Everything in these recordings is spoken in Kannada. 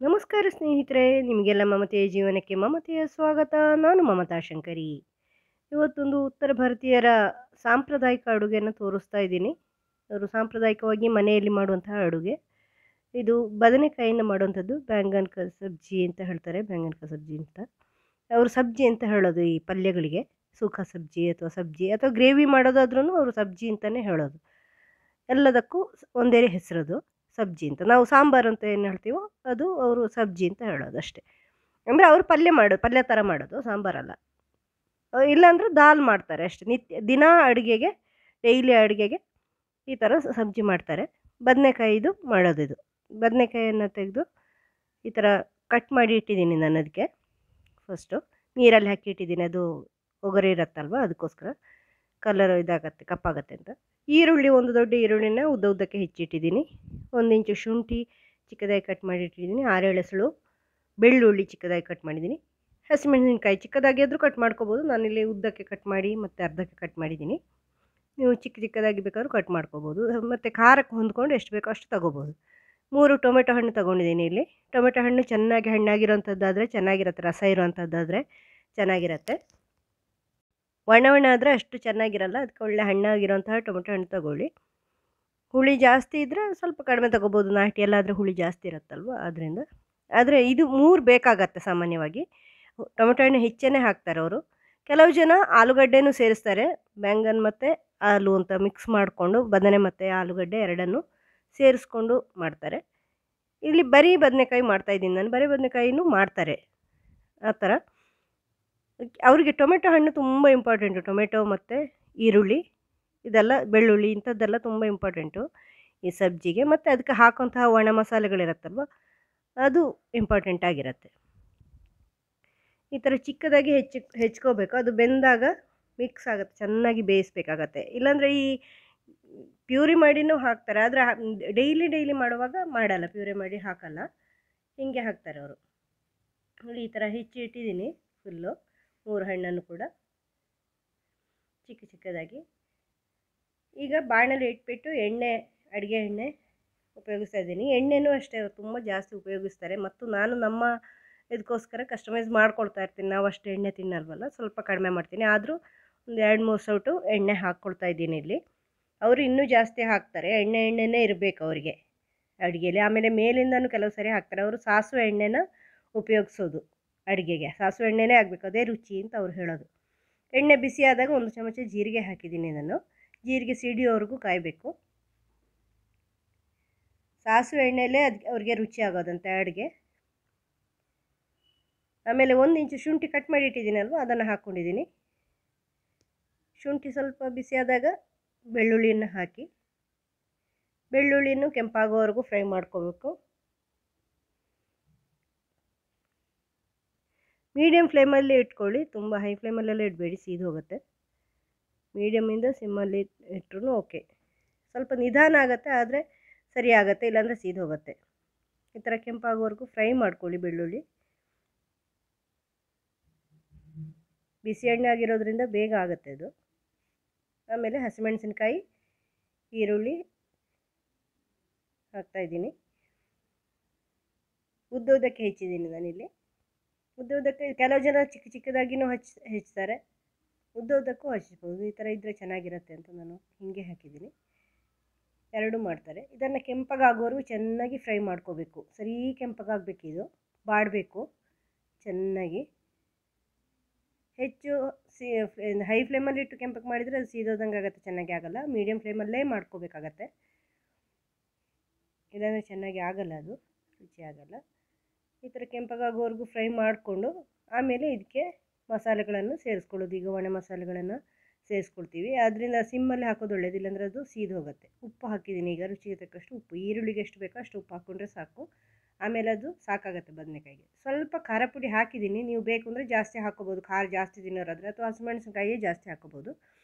ನಮಸ್ಕಾರ ಸ್ನೇಹಿತರೆ, ನಿಮಗೆಲ್ಲ ಮಮತೆಯ ಜೀವನಕ್ಕೆ ಮಮತೆಯ ಸ್ವಾಗತ. ನಾನು ಮಮತಾ ಶಂಕರಿ. ಇವತ್ತೊಂದು ಉತ್ತರ ಭಾರತೀಯರ ಸಾಂಪ್ರದಾಯಿಕ ಅಡುಗೆಯನ್ನು ತೋರಿಸ್ತಾ ಇದ್ದೀನಿ. ಅವರು ಸಾಂಪ್ರದಾಯಿಕವಾಗಿ ಮನೆಯಲ್ಲಿ ಮಾಡುವಂತಹ ಅಡುಗೆ. ಇದು ಬದನೆಕಾಯಿಯಿಂದ ಮಾಡುವಂಥದ್ದು. ಬ್ಯಾಂಗನ್ ಕ ಸಬ್ಜಿ ಅಂತ ಹೇಳ್ತಾರೆ, ಬ್ಯಾಂಗನ್ ಕ ಸಬ್ಜಿ ಅಂತ. ಅವರು ಸಬ್ಜಿ ಅಂತ ಹೇಳೋದು ಈ ಪಲ್ಯಗಳಿಗೆ. ಸೂಖ ಸಬ್ಜಿ ಅಥವಾ ಸಬ್ಜಿ ಅಥವಾ ಗ್ರೇವಿ ಮಾಡೋದಾದ್ರೂ ಅವರು ಸಬ್ಜಿ ಅಂತಲೇ ಹೇಳೋದು. ಎಲ್ಲದಕ್ಕೂ ಒಂದೇ ಹೆಸರದು, ಸಬ್ಜಿ ಅಂತ. ನಾವು ಸಾಂಬಾರು ಅಂತ ಏನು ಹೇಳ್ತೀವೋ ಅದು ಅವರು ಸಬ್ಜಿ ಅಂತ ಹೇಳೋದು ಅಷ್ಟೇ. ಅಂದರೆ ಅವರು ಪಲ್ಯ ಥರ ಮಾಡೋದು, ಸಾಂಬಾರಲ್ಲ. ಇಲ್ಲಾಂದರೆ ದಾಲ್ ಮಾಡ್ತಾರೆ ಅಷ್ಟೇ. ದಿನ ಅಡುಗೆಗೆ, ಡೈಲಿ ಅಡುಗೆಗೆ ಈ ಥರ ಸಬ್ಜಿ ಮಾಡ್ತಾರೆ. ಬದನೆಕಾಯಿದು ಮಾಡೋದಿದು. ಬದನೆಕಾಯಿಯನ್ನು ತೆಗೆದು ಈ ಥರ ಕಟ್ ಮಾಡಿ ಇಟ್ಟಿದ್ದೀನಿ ನಾನು. ಅದಕ್ಕೆ ಫಸ್ಟು ನೀರಲ್ಲಿ ಹಾಕಿ ಇಟ್ಟಿದ್ದೀನಿ. ಅದು ಒಗರು ಇರುತ್ತಲ್ವ, ಅದಕ್ಕೋಸ್ಕರ ಕಲರ್ ಇದಾಗತ್ತೆ, ಕಪ್ಪಾಗತ್ತೆ ಅಂತ. ಈರುಳ್ಳಿ, ಒಂದು ದೊಡ್ಡ ಈರುಳ್ಳಿನ ಉದ್ದಕ್ಕೆ ಹೆಚ್ಚಿಟ್ಟಿದ್ದೀನಿ. 1 ಇಂಚು ಶುಂಠಿ ಚಿಕ್ಕದಾಗಿ ಕಟ್ ಮಾಡಿ ಇಟ್ಟಿದ್ದೀನಿ. 6-7 ಎಸಳು ಬೆಳ್ಳುಳ್ಳಿ ಚಿಕ್ಕದಾಗಿ ಕಟ್ ಮಾಡಿದ್ದೀನಿ. ಹಸಿಮೆಣಸಿನ್ಕಾಯಿ ಚಿಕ್ಕದಾಗಿ ಆದರೂ ಕಟ್ ಮಾಡ್ಕೋಬೋದು. ನಾನಿಲ್ಲಿ ಉದ್ದಕ್ಕೆ ಕಟ್ ಮಾಡಿ ಮತ್ತು ಅರ್ಧಕ್ಕೆ ಕಟ್ ಮಾಡಿದ್ದೀನಿ. ನೀವು ಚಿಕ್ಕದಾಗಿ ಬೇಕಾದ್ರೂ ಕಟ್ ಮಾಡ್ಕೋಬೋದು. ಮತ್ತು ಖಾರಕ್ಕೆ ಹೊಂದ್ಕೊಂಡು ಎಷ್ಟು ಬೇಕೋ ಅಷ್ಟು ತೊಗೋಬೋದು. 3 ಟೊಮೆಟೊ ಹಣ್ಣು ತೊಗೊಂಡಿದ್ದೀನಿ ಇಲ್ಲಿ. ಟೊಮೆಟೊ ಹಣ್ಣು ಚೆನ್ನಾಗಿ ಹಣ್ಣಾಗಿರೋಂಥದ್ದಾದರೆ ಚೆನ್ನಾಗಿರುತ್ತೆ, ರಸ ಇರೋವಂಥದ್ದಾದರೆ ಚೆನ್ನಾಗಿರುತ್ತೆ. ಒಣ ಆದರೆ ಅಷ್ಟು ಚೆನ್ನಾಗಿರಲ್ಲ. ಅದಕ್ಕೆ ಒಳ್ಳೆ ಹಣ್ಣಾಗಿರೋಂತಹ ಟೊಮೆಟೊ ಹಣ್ಣು ತೊಗೊಳ್ಳಿ. ಹುಳಿ ಜಾಸ್ತಿ ಇದ್ದರೆ ಸ್ವಲ್ಪ ಕಡಿಮೆ ತೊಗೋಬೋದು. ನಾಟಿ ಎಲ್ಲ ಆದರೆ ಹುಳಿ ಜಾಸ್ತಿ ಇರುತ್ತಲ್ವ, ಆದ್ದರಿಂದ. ಆದರೆ ಇದು 3 ಬೇಕಾಗತ್ತೆ ಸಾಮಾನ್ಯವಾಗಿ. ಟೊಮೆಟೊ ಹಣ್ಣು ಹೆಚ್ಚೇ ಹಾಕ್ತಾರೆ ಅವರು. ಕೆಲವು ಜನ ಆಲೂಗಡ್ಡೆನೂ ಸೇರಿಸ್ತಾರೆ. ಬ್ಯಾಂಗನ್ ಮತ್ತು ಆಲೂ ಅಂತ ಮಿಕ್ಸ್ ಮಾಡಿಕೊಂಡು, ಬದನೆ ಮತ್ತು ಆಲೂಗಡ್ಡೆ ಎರಡನ್ನೂ ಸೇರಿಸ್ಕೊಂಡು ಮಾಡ್ತಾರೆ. ಇಲ್ಲಿ ಬರೀ ಬದನೆಕಾಯಿ ಮಾಡ್ತಾಯಿದ್ದೀನಿ ನಾನು. ಬರೀ ಬದನೆಕಾಯಿನೂ ಮಾಡ್ತಾರೆ ಆ ಥರ. ಅವರಿಗೆ ಟೊಮೆಟೊ ಹಣ್ಣು ತುಂಬ ಇಂಪಾರ್ಟೆಂಟು. ಟೊಮೆಟೊ ಮತ್ತು ಈರುಳ್ಳಿ, ಇದೆಲ್ಲ, ಬೆಳ್ಳುಳ್ಳಿ, ಇಂಥದ್ದೆಲ್ಲ ತುಂಬ ಇಂಪಾರ್ಟೆಂಟು ಈ ಸಬ್ಜಿಗೆ. ಮತ್ತು ಅದಕ್ಕೆ ಹಾಕುವಂತಹ ಒಣ ಮಸಾಲೆಗಳಿರುತ್ತಲ್ವ, ಅದು ಇಂಪಾರ್ಟೆಂಟ್ ಆಗಿರುತ್ತೆ. ಈ ಥರ ಚಿಕ್ಕದಾಗಿ ಹೆಚ್ಕೋಬೇಕು. ಅದು ಬೆಂದಾಗ ಮಿಕ್ಸ್ ಆಗುತ್ತೆ, ಚೆನ್ನಾಗಿ ಬೇಯಿಸ್ಬೇಕಾಗತ್ತೆ. ಇಲ್ಲಾಂದರೆ ಈ ಪ್ಯೂರಿ ಮಾಡಿನೂ ಹಾಕ್ತಾರೆ, ಆದರೆ ಡೈಲಿ ಮಾಡುವಾಗ ಮಾಡಲ್ಲ, ಪ್ಯೂರಿ ಮಾಡಿ ಹಾಕಲ್ಲ, ಹೀಗೆ ಹಾಕ್ತಾರೆ ಅವರು. ಈ ಥರ ಇಟ್ಟಿದ್ದೀನಿ ಫುಲ್ಲು 3 ಹಣ್ಣನ್ನು ಕೂಡ ಚಿಕ್ಕದಾಗಿ. ಈಗ ಬಾಣಲೆ ಇಟ್ಬಿಟ್ಟು ಅಡುಗೆ ಎಣ್ಣೆ ಉಪಯೋಗಿಸ್ತಾ ಇದ್ದೀನಿ. ಎಣ್ಣೆನೂ ಅಷ್ಟೇ ತುಂಬ ಜಾಸ್ತಿ ಉಪಯೋಗಿಸ್ತಾರೆ. ಮತ್ತು ನಾನು ನಮ್ಮ ಇದಕ್ಕೋಸ್ಕರ ಕಸ್ಟಮೈಸ್ ಮಾಡ್ಕೊಳ್ತಾ ಇರ್ತೀನಿ. ನಾವು ಅಷ್ಟು ಎಣ್ಣೆ ತಿನ್ನಲ್ವಲ್ಲ, ಸ್ವಲ್ಪ ಕಡಿಮೆ ಮಾಡ್ತೀನಿ. ಆದರೂ ಒಂದು 2-3 ಸೌಟು ಎಣ್ಣೆ ಹಾಕ್ಕೊಳ್ತಾ ಇದ್ದೀನಿ ಇಲ್ಲಿ. ಅವರು ಇನ್ನೂ ಜಾಸ್ತಿ ಹಾಕ್ತಾರೆ. ಎಣ್ಣೆನೇ ಇರಬೇಕು ಅವರಿಗೆ ಅಡುಗೆಯಲ್ಲಿ. ಆಮೇಲೆ ಮೇಲಿಂದನೂ ಕೆಲವು ಸರಿ ಹಾಕ್ತಾರೆ. ಅವರು ಸಾಸಿವೆ ಎಣ್ಣೆನ ಉಪಯೋಗಿಸೋದು ಅಡುಗೆಗೆ. ಸಾಸಿವೆ ಎಣ್ಣೆನೇ ಆಗಬೇಕು, ಅದೇ ರುಚಿ ಅಂತ ಅವ್ರು ಹೇಳೋದು. ಎಣ್ಣೆ ಬಿಸಿ ಆದಾಗ 1 ಚಮಚ ಜೀರಿಗೆ ಹಾಕಿದ್ದೀನಿ ನಾನು. ಜೀರಿಗೆ ಸಿಡಿಯೋವರೆಗೂ ಕಾಯಬೇಕು. ಸಾಸಿವೆ ಎಣ್ಣೆಯಲ್ಲೇ ಅವ್ರಿಗೆ ರುಚಿ ಆಗೋದಂತೆ ಅಡುಗೆ. ಆಮೇಲೆ 1 ಇಂಚು ಶುಂಠಿ ಕಟ್ ಮಾಡಿ ಇಟ್ಟಿದ್ದೀನಲ್ವ, ಅದನ್ನು ಹಾಕ್ಕೊಂಡಿದ್ದೀನಿ. ಶುಂಠಿ ಸ್ವಲ್ಪ ಬಿಸಿ ಆದಾಗ ಬೆಳ್ಳುಳ್ಳಿಯನ್ನು ಹಾಕಿ, ಬೆಳ್ಳುಳ್ಳಿನೂ ಕೆಂಪಾಗೋವರೆಗೂ ಫ್ರೈ ಮಾಡ್ಕೋಬೇಕು. ಮೀಡಿಯಮ್ ಫ್ಲೇಮಲ್ಲಿ ಇಟ್ಕೊಳ್ಳಿ, ತುಂಬ ಹೈ ಫ್ಲೇಮಲ್ಲೆಲ್ಲ ಇಡಬೇಡಿ, ಸೀದು ಹೋಗುತ್ತೆ. ಮೀಡಿಯಮಿಂದ ಸಿಮ್ಮಲ್ಲಿ ಇಟ್ಟರು ಓಕೆ. ಸ್ವಲ್ಪ ನಿಧಾನ ಆಗುತ್ತೆ, ಆದರೆ ಸರಿ ಆಗುತ್ತೆ, ಇಲ್ಲಾಂದರೆ ಸೀದು ಹೋಗುತ್ತೆ. ಈ ಥರ ಕೆಂಪಾಗೋವರೆಗೂ ಫ್ರೈ ಮಾಡ್ಕೊಳ್ಳಿ ಬೆಳ್ಳುಳ್ಳಿ. ಬಿಸಿ ಎಣ್ಣೆ ಆಗಿರೋದ್ರಿಂದ ಬೇಗ ಆಗುತ್ತೆ ಅದು. ಆಮೇಲೆ ಹಸಿಮೆಣಸಿನ್ಕಾಯಿ, ಈರುಳ್ಳಿ ಹಾಕ್ತಾಯಿದ್ದೀನಿ. ಉದ್ದಕ್ಕೆ ಹೆಚ್ಚಿದ್ದೀನಿ ನಾನಿಲ್ಲಿ. ಉದ್ದಕ್ಕೆ ಕೆಲವು ಜನ ಚಿಕ್ಕದಾಗಿನೂ ಹೆಚ್ಚುತ್ತಾರೆ, ಉದ್ದಕ್ಕೂ ಹಚ್ಬೋದು. ಈ ಥರ ಇದ್ದರೆ ಚೆನ್ನಾಗಿರುತ್ತೆ ಅಂತ ನಾನು ಹೀಗೆ ಹಾಕಿದ್ದೀನಿ. 2 ಮಾಡ್ತಾರೆ. ಇದನ್ನು ಕೆಂಪಗಾಗೋವರೆಗೂ ಚೆನ್ನಾಗಿ ಫ್ರೈ ಮಾಡ್ಕೋಬೇಕು. ಸರಿ ಕೆಂಪಗಾಗಬೇಕು, ಇದು ಬಾಡಬೇಕು ಚೆನ್ನಾಗಿ. ಹೆಚ್ಚು ಹೈ ಫ್ಲೇಮಲ್ಲಿ ಇಟ್ಟು ಕೆಂಪಗೆ ಮಾಡಿದರೆ ಅದು ಸೀದೋದಂಗೆ ಆಗುತ್ತೆ, ಚೆನ್ನಾಗಿ ಆಗಲ್ಲ. ಮೀಡಿಯಮ್ ಫ್ಲೇಮಲ್ಲೇ ಮಾಡ್ಕೋಬೇಕಾಗತ್ತೆ, ಇಲ್ಲಾಂದರೆ ಚೆನ್ನಾಗಿ ಆಗಲ್ಲ, ಅದು ರುಚಿ ಆಗಲ್ಲ. ಈ ಥರ ಕೆಂಪಗಾಗೋವರೆಗೂ ಫ್ರೈ ಮಾಡಿಕೊಂಡು ಆಮೇಲೆ ಇದಕ್ಕೆ ಮಸಾಲೆಗಳನ್ನು ಸೇರಿಸ್ಕೊಳ್ಳೋದು. ಈಗ ಒಣ ಮಸಾಲೆಗಳನ್ನು ಸೇರಿಸ್ಕೊಳ್ತೀವಿ. ಅದರಿಂದ ಸಿಮ್ಮಲ್ಲಿ ಹಾಕೋದು ಒಳ್ಳೆಯದು, ಇಲ್ಲಾಂದರೆ ಅದು ಸೀದು ಹೋಗುತ್ತೆ. ಉಪ್ಪು ಹಾಕಿದ್ದೀನಿ ಈಗ, ರುಚಿಗೆ ತಕ್ಕಷ್ಟು ಉಪ್ಪು. ಈರುಳ್ಳಿಗೆ ಎಷ್ಟು ಬೇಕೋ ಅಷ್ಟು ಉಪ್ಪು ಹಾಕ್ಕೊಂಡ್ರೆ ಸಾಕು. ಆಮೇಲೆ ಅದು ಸಾಕಾಗುತ್ತೆ ಬದನೆಕಾಯಿಗೆ. ಸ್ವಲ್ಪ ಖಾರ ಪುಡಿ ಹಾಕಿದ್ದೀನಿ, ನೀವು ಬೇಕು ಅಂದರೆ ಜಾಸ್ತಿ ಹಾಕ್ಕೋಬೋದು, ಖಾರ ಜಾಸ್ತಿ ತಿನ್ನೋರಾದರೆ. ಅಥವಾ ಹಸಿಮೆಣಸಿನ್ಕಾಯಿ ಜಾಸ್ತಿ ಹಾಕ್ಕೋಬೋದು.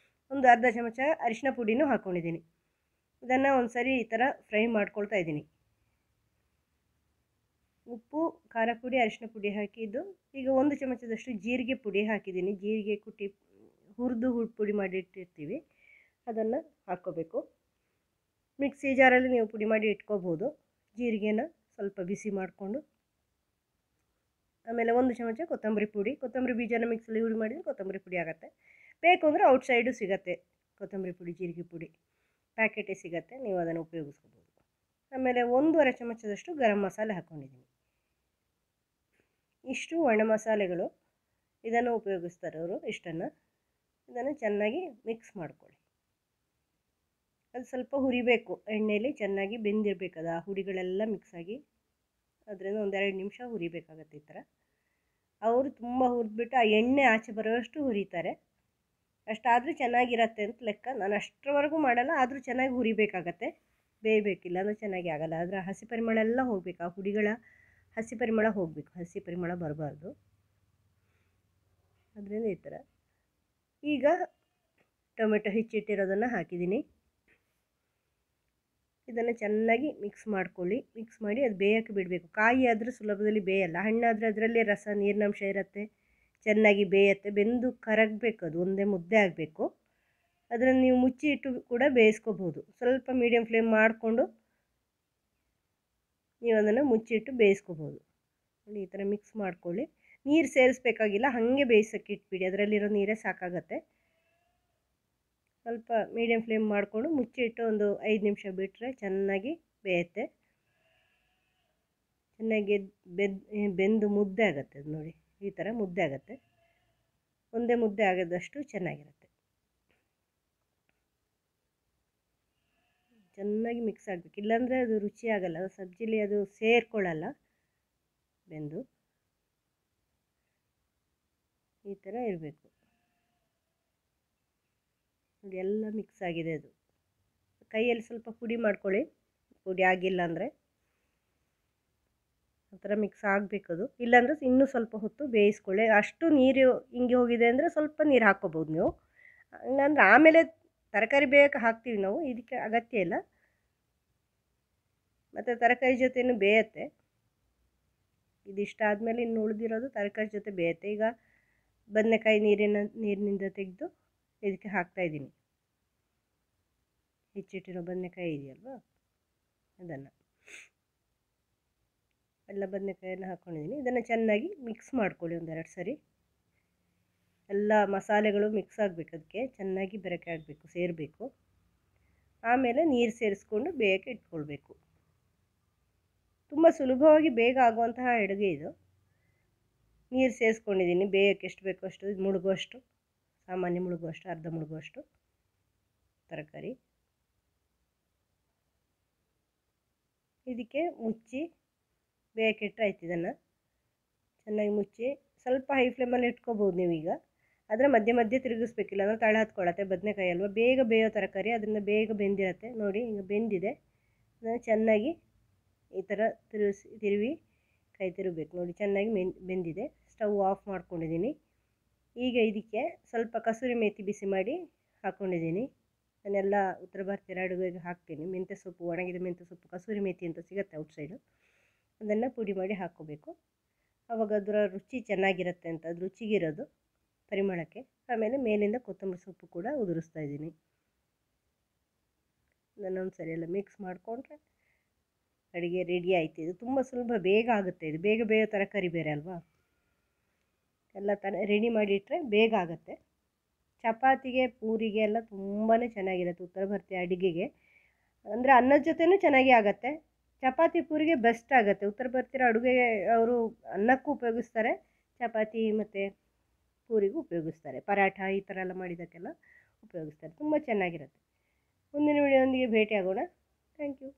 ಒಂದು ಅರ್ಧ ಚಮಚ ಅರಿಶಿನ ಪುಡಿನೂ ಹಾಕ್ಕೊಂಡಿದ್ದೀನಿ. ಇದನ್ನು ಒಂದು ಸರಿ ಈ ಥರ ಫ್ರೈ ಮಾಡ್ಕೊಳ್ತಾ ಇದ್ದೀನಿ. ಉಪ್ಪು, ಖಾರ ಪುಡಿ, ಅರಿಶಿನ ಪುಡಿ ಹಾಕಿದ್ದು. ಈಗ 1 ಚಮಚದಷ್ಟು ಜೀರಿಗೆ ಪುಡಿ ಹಾಕಿದ್ದೀನಿ. ಜೀರಿಗೆ ಹುರಿದು ಪುಡಿ ಮಾಡಿ ಇಟ್ಟಿರ್ತೀವಿ, ಅದನ್ನು ಹಾಕ್ಕೋಬೇಕು. ಮಿಕ್ಸಿ ಜಾರಲ್ಲಿ ನೀವು ಪುಡಿ ಮಾಡಿ ಇಟ್ಕೋಬೋದು. ಜೀರಿಗೆನ ಸ್ವಲ್ಪ ಬಿಸಿ ಮಾಡಿಕೊಂಡು ಆಮೇಲೆ 1 ಚಮಚ ಕೊತ್ತಂಬರಿ ಪುಡಿ, ಕೊತ್ತಂಬರಿ ಬೀಜನ ಮಿಕ್ಸಲ್ಲಿ ಹುಡಿ ಮಾಡಿದರೆ ಕೊತ್ತಂಬರಿ ಪುಡಿ ಆಗುತ್ತೆ. ಬೇಕು ಅಂದರೆ ಔಟ್ಸೈಡು ಸಿಗುತ್ತೆ ಕೊತ್ತಂಬರಿ ಪುಡಿ, ಜೀರಿಗೆ ಪುಡಿ ಪ್ಯಾಕೆಟೇ ಸಿಗುತ್ತೆ, ನೀವು ಅದನ್ನು ಉಪಯೋಗಿಸ್ಕೋಬೋದು. ಆಮೇಲೆ 1.5 ಚಮಚದಷ್ಟು ಗರಂ ಮಸಾಲೆ ಹಾಕ್ಕೊಂಡಿದ್ದೀನಿ. ಇಷ್ಟು ಒಣ ಮಸಾಲೆಗಳು, ಇದನ್ನು ಉಪಯೋಗಿಸ್ತಾರೆ ಅವರು ಇಷ್ಟನ್ನು. ಇದನ್ನು ಚೆನ್ನಾಗಿ ಮಿಕ್ಸ್ ಮಾಡ್ಕೊಳ್ಳಿ. ಅದು ಸ್ವಲ್ಪ ಹುರಿಬೇಕು, ಎಣ್ಣೆಯಲ್ಲಿ ಚೆನ್ನಾಗಿ ಬೆಂದಿರಬೇಕದು, ಆ ಹುಡಿಗಳೆಲ್ಲ ಮಿಕ್ಸಾಗಿ ಅದರಿಂದ 1-2 ನಿಮಿಷ ಹುರಿಬೇಕಾಗತ್ತೆ. ಈ ಥರ ಅವರು ತುಂಬ ಹುರಿದ್ಬಿಟ್ಟು ಆ ಎಣ್ಣೆ ಆಚೆ ಬರೋಷ್ಟು ಹುರಿತಾರೆ, ಅಷ್ಟಾದರೂ ಚೆನ್ನಾಗಿರತ್ತೆ ಅಂತ ಲೆಕ್ಕ. ನಾನು ಅಷ್ಟರವರೆಗೂ ಮಾಡಲ್ಲ, ಆದರೂ ಚೆನ್ನಾಗಿ ಹುರಿಬೇಕಾಗತ್ತೆ, ಬೇಯಬೇಕಿಲ್ಲ ಅಂದರೆ ಚೆನ್ನಾಗಿ ಆಗಲ್ಲ. ಅದರ ಹಸಿ ಪರಿಮಳ ಎಲ್ಲ ಹೋಗಬೇಕು, ಆ ಹುಡಿಗಳ ಹಸಿ ಪರಿಮಳ ಹೋಗಬೇಕು, ಹಸಿ ಪರಿಮಳ ಬರಬಾರ್ದು. ಅದರಿಂದ ಈ ಥರ. ಈಗ ಟೊಮೆಟೊ ಹೆಚ್ಚಿಟ್ಟಿರೋದನ್ನು ಹಾಕಿದ್ದೀನಿ. ಇದನ್ನು ಚೆನ್ನಾಗಿ ಮಿಕ್ಸ್ ಮಾಡ್ಕೊಳ್ಳಿ. ಮಿಕ್ಸ್ ಮಾಡಿ ಅದು ಬೇಯೋಕ್ಕೆ ಬಿಡಬೇಕು. ಕಾಯಿ ಆದರೆ ಸುಲಭದಲ್ಲಿ ಬೇಯಲ್ಲ, ಹಣ್ಣಾದರೆ ಅದರಲ್ಲಿ ರಸ ನೀರಿನಂಶ ಇರುತ್ತೆ, ಚೆನ್ನಾಗಿ ಬೇಯುತ್ತೆ. ಬೆಂದು ಕರಗಬೇಕು, ಅದು ಒಂದೇ ಮುದ್ದೆ ಆಗಬೇಕು. ಅದನ್ನು ನೀವು ಮುಚ್ಚಿ ಇಟ್ಟು ಕೂಡ ಬೇಯಿಸ್ಕೋಬೋದು. ಸ್ವಲ್ಪ ಮೀಡಿಯಮ್ ಫ್ಲೇಮ್ ಮಾಡಿಕೊಂಡು ನೀವು ಅದನ್ನು ಮುಚ್ಚಿಟ್ಟು ಬೇಯಿಸ್ಕೋಬೋದು. ಈ ಥರ ಮಿಕ್ಸ್ ಮಾಡ್ಕೊಳ್ಳಿ. ನೀರು ಸೇರಿಸ್ಬೇಕಾಗಿಲ್ಲ, ಹಾಗೆ ಬೇಯಿಸೋಕ್ಕೆ ಇಟ್ಬಿಡಿ, ಅದರಲ್ಲಿರೋ ನೀರೇ ಸಾಕಾಗತ್ತೆ. ಸ್ವಲ್ಪ ಮೀಡಿಯಮ್ ಫ್ಲೇಮ್ ಮಾಡಿಕೊಂಡು ಮುಚ್ಚಿಟ್ಟು ಒಂದು 5 ನಿಮಿಷ ಬಿಟ್ಟರೆ ಚೆನ್ನಾಗಿ ಬೇಯುತ್ತೆ. ಚೆನ್ನಾಗಿ ಬೆಂದು ಮುದ್ದೆ ಆಗುತ್ತೆ. ಅದು ನೋಡಿ, ಈ ಥರ ಮುದ್ದೆ ಆಗುತ್ತೆ. ಒಂದೇ ಮುದ್ದೆ ಆಗೋದಷ್ಟು ಚೆನ್ನಾಗಿರುತ್ತೆ. ಚೆನ್ನಾಗಿ ಮಿಕ್ಸ್ ಆಗಬೇಕು, ಇಲ್ಲಾಂದರೆ ಅದು ರುಚಿ ಆಗಲ್ಲ, ಸಬ್ಜಿಲಿ ಅದು ಸೇರ್ಕೊಳ್ಳಲ್ಲ ಬೆಂದು. ಈ ಥರ ಇರಬೇಕು ನೋಡಿ, ಎಲ್ಲ ಮಿಕ್ಸ್ ಆಗಿದೆ. ಅದು ಕೈಯಲ್ಲಿ ಸ್ವಲ್ಪ ಪುಡಿ ಮಾಡ್ಕೊಳ್ಳಿ, ಪುಡಿ ಆಗಿಲ್ಲ ಅಂದರೆ. ಆ ಥರ ಮಿಕ್ಸ್ ಆಗಬೇಕದು, ಇಲ್ಲಾಂದರೆ ಇನ್ನೂ ಸ್ವಲ್ಪ ಹೊತ್ತು ಬೇಯಿಸ್ಕೊಳ್ಳಿ. ಅಷ್ಟು ನೀರು ಹಿಂಗೆ ಹೋಗಿದೆ ಅಂದರೆ ಸ್ವಲ್ಪ ನೀರು ಹಾಕ್ಕೋಬೋದು ನೀವು, ಇಲ್ಲಾಂದರೆ ಆಮೇಲೆ ತರಕಾರಿ ಬೇಯಕ್ಕೆ ಹಾಕ್ತೀವಿ ನಾವು, ಇದಕ್ಕೆ ಅಗತ್ಯ ಇಲ್ಲ. ಮತ್ತು ತರಕಾರಿ ಜೊತೆನೂ ಬೇಯುತ್ತೆ. ಇದಿಷ್ಟ ಆದಮೇಲೆ ಇನ್ನು ಉಳಿದಿರೋದು ತರಕಾರಿ ಜೊತೆ ಬೇಯುತ್ತೆ. ಈಗ ಬದನೆಕಾಯಿ ನೀರಿನಿಂದ ತೆಗೆದು ಇದಕ್ಕೆ ಹಾಕ್ತಾಯಿದ್ದೀನಿ. ಹೆಚ್ಚಿಟ್ಟಿರೋ ಬದನೆಕಾಯಿ ಇದೆಯಲ್ವಾ, ಅದನ್ನು ಎಲ್ಲ ಬದನೆಕಾಯನ್ನು ಹಾಕ್ಕೊಂಡಿದ್ದೀನಿ. ಇದನ್ನು ಚೆನ್ನಾಗಿ ಮಿಕ್ಸ್ ಮಾಡ್ಕೊಳ್ಳಿ 1-2 ಸರಿ. ಎಲ್ಲ ಮಸಾಲೆಗಳು ಮಿಕ್ಸ್ ಆಗಬೇಕು, ಅದಕ್ಕೆ ಚೆನ್ನಾಗಿ ಬೆರಕೆ ಆಗಬೇಕು, ಸೇರಬೇಕು. ಆಮೇಲೆ ನೀರು ಸೇರಿಸ್ಕೊಂಡು ಬೇಯಕ್ಕೆ ಇಟ್ಕೊಳ್ಬೇಕು. ತುಂಬ ಸುಲಭವಾಗಿ ಬೇಗ ಆಗುವಂತಹ ಅಡುಗೆ ಇದು. ನೀರು ಸೇರಿಸ್ಕೊಂಡಿದ್ದೀನಿ, ಬೇಯಕ್ಕೆ ಎಷ್ಟು ಬೇಕೋ ಅಷ್ಟು, ಇದು ಮುಳುಗುವಷ್ಟು, ಸಾಮಾನ್ಯ ಮುಳುಗುವಷ್ಟು, ಅರ್ಧ ಮುಳುಗುವಷ್ಟು ತರಕಾರಿ. ಇದಕ್ಕೆ ಮುಚ್ಚಿ ಬೇಯಕ್ಕೆ ಇಟ್ಟರೆ ಆಯ್ತು. ಇದನ್ನು ಚೆನ್ನಾಗಿ ಮುಚ್ಚಿ ಸ್ವಲ್ಪ ಹೈ ಫ್ಲೇಮಲ್ಲಿ ಇಟ್ಕೋಬೋದು ನೀವೀಗ. ಆದರೆ ಮಧ್ಯೆ ಮಧ್ಯೆ ತಿರುಗಿಸ್ಬೇಕಿಲ್ಲ ಅಂದರೆ ತಳ ಹತ್ಕೊಳ್ಳುತ್ತೆ. ಬದನೆಕಾಯಿ ಅಲ್ವಾ, ಬೇಗ ಬೇಯೋ ತರಕಾರಿ, ಅದರಿಂದ ಬೇಗ ಬೆಂದಿರುತ್ತೆ. ನೋಡಿ, ಈಗ ಬೆಂದಿದೆ. ಅದನ್ನು ಚೆನ್ನಾಗಿ ಈ ಥರ ತಿರುವಿ ಕೈ ತಿರುಗಬೇಕು. ನೋಡಿ, ಚೆನ್ನಾಗಿ ಬೆಂದಿದೆ. ಸ್ಟವ್ ಆಫ್ ಮಾಡ್ಕೊಂಡಿದ್ದೀನಿ. ಈಗ ಇದಕ್ಕೆ ಸ್ವಲ್ಪ ಕಸೂರಿ ಮೇಥಿ ಬಿಸಿ ಮಾಡಿ ಹಾಕ್ಕೊಂಡಿದ್ದೀನಿ. ಅದನ್ನೆಲ್ಲ ಉತ್ತರ ಭಾರತೀಯ ಅಡುಗೆಗೆ ಹಾಕ್ತೀನಿ. ಮೆಂತ್ಯ ಸೊಪ್ಪು, ಒಣಗಿದ ಮೆಂತ್ಯ ಸೊಪ್ಪು, ಕಸೂರಿ ಮೇಥಿ ಅಂತ ಸಿಗುತ್ತೆ ಔಟ್ಸೈಡು, ಅದನ್ನು ಪುಡಿ ಮಾಡಿ ಹಾಕ್ಕೋಬೇಕು. ಆವಾಗ ಅದರ ರುಚಿ ಚೆನ್ನಾಗಿರುತ್ತೆ ಅಂತ, ಅದು ರುಚಿಗಿರೋದು ಪರಿಮಳಕ್ಕೆ. ಆಮೇಲೆ ಮೇಲಿಂದ ಕೊತ್ತಂಬರಿ ಸೊಪ್ಪು ಕೂಡ ಉದುರಿಸ್ತಾ ಇದ್ದೀನಿ. ಅದನ್ನೊಂದು ಸರಿ ಎಲ್ಲ ಮಿಕ್ಸ್ ಮಾಡಿಕೊಂಡ್ರೆ ಅಡುಗೆ ರೆಡಿ ಆಯಿತು. ಇದು ತುಂಬ ಸುಲಭ, ಬೇಗ ಆಗುತ್ತೆ. ಇದು ಬೇಗ ಬೇಯೋ ತರಕಾರಿ ಬೇರೆ ಅಲ್ವಾ, ಎಲ್ಲ ರೆಡಿ ಮಾಡಿಟ್ರೆ ಬೇಗ ಆಗುತ್ತೆ. ಚಪಾತಿಗೆ, ಪೂರಿಗೆ ಎಲ್ಲ ತುಂಬಾ ಚೆನ್ನಾಗಿರುತ್ತೆ ಉತ್ತರ ಭಾರತೀಯ ಅಡುಗೆಗೆ. ಅಂದರೆ ಅನ್ನದ ಜೊತೆನೂ ಚೆನ್ನಾಗಿ ಆಗುತ್ತೆ. ಚಪಾತಿ ಪೂರಿಗೆ ಬೆಸ್ಟ್ ಆಗುತ್ತೆ. ಉತ್ತರ ಭಾರತೀಯ ಅಡುಗೆಗೆ ಅವರು ಅನ್ನಕ್ಕೂ ಉಪಯೋಗಿಸ್ತಾರೆ, ಚಪಾತಿ ಮತ್ತು ಪೂರಿಗೂ ಉಪಯೋಗಿಸ್ತಾರೆ, ಪರಾಠ ಈ ಥರ ಎಲ್ಲ ಮಾಡಿದ್ದಕ್ಕೆಲ್ಲ ಉಪಯೋಗಿಸ್ತಾರೆ. ತುಂಬ ಚೆನ್ನಾಗಿರುತ್ತೆ. ಮುಂದಿನ ವಿಡಿಯೋದೊಂದಿಗೆ ಭೇಟಿ ಆಗೋಣ. Thank you.